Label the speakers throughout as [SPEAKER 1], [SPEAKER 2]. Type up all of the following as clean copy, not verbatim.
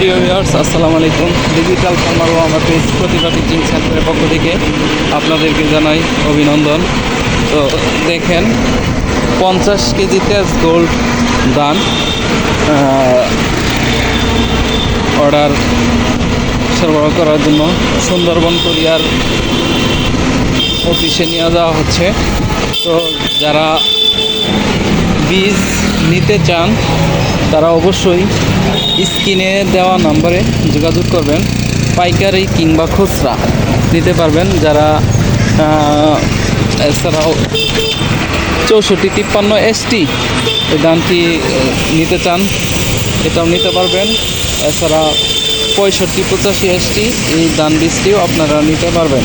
[SPEAKER 1] প্রিয় ভিউয়ার্স, আসসালামু আলাইকুম। ডিজিটাল ফার্মার ও আমার পেজ প্রতিভা টিচিং সেন্টারের পক্ষ থেকে আপনাদেরকে জানাই অভিনন্দন। তো দেখেন, 50 কেজি তেজ গোল্ড দান অর্ডার সরবরাহ করার জন্য সুন্দরবন কুরিয়ার অফিসে নিয়ে যাওয়া হচ্ছে। তো যারা বীজ নিতে চান তারা অবশ্যই স্ক্রিনে দেওয়া নম্বরে যোগাযোগ করবেন। পাইকারি কিংবা খুচরা নিতে পারবেন। যারা এছাড়াও 6453 ST এই দানটি নিতে চান এটাও নিতে পারবেন। এছাড়া 6585 ST এই দান বীজটিও আপনারা নিতে পারবেন।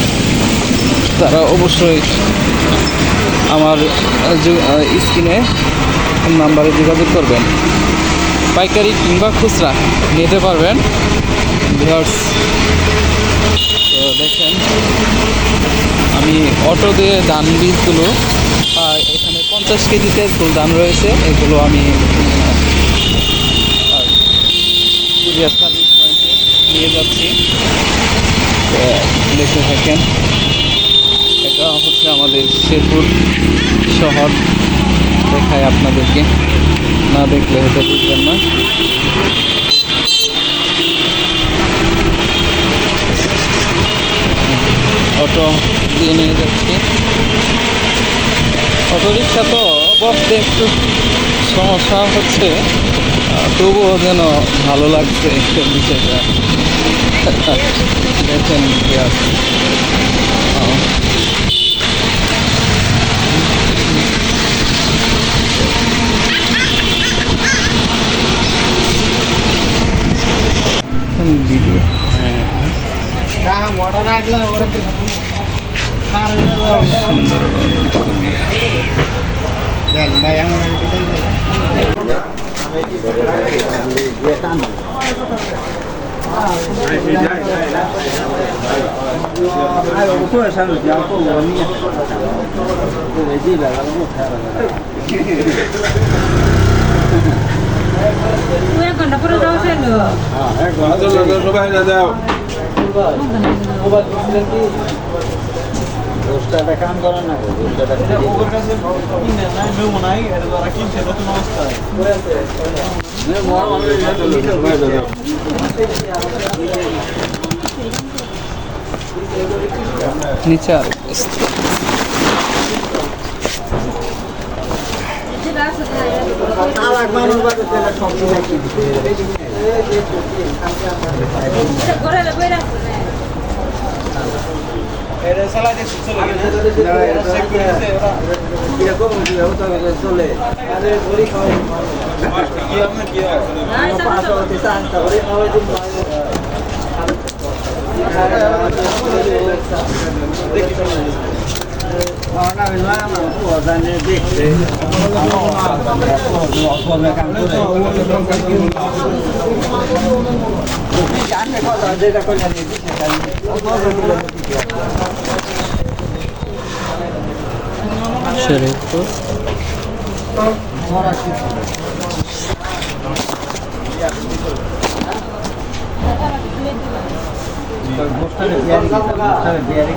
[SPEAKER 1] তারা অবশ্যই আমার স্ক্রিনে নাম্বারে যোগাযোগ করবেন। পাইকারি কিংবা খুচরা নিতে পারবেন। ভিউয়ার্স, তো দেখেন, আমি অটো দিয়ে ধান বীজগুলো এখানে 50 কেজিতে ফুল ধান রয়েছে, এগুলো আমি কুরিয়ার সার্ভিস পয়েন্টে নিয়ে যাচ্ছি। দেখে থাকেন, এটা হচ্ছে আমাদের শেরপুর শহর। দেখায় আপনাদেরকে, না দেখলে হয়তো বুঝবেন না। অটো দিয়ে নিয়ে যাচ্ছি। অটো রিক্সা তো বসতে একটু সমস্যা হচ্ছে, তবুও যেন ভালো লাগছে বিষয়টা। দেখেন ভিডিও
[SPEAKER 2] সবাই না যাও কাম করেন না
[SPEAKER 1] নিচে আর শেরপুর
[SPEAKER 2] বিয়ারিং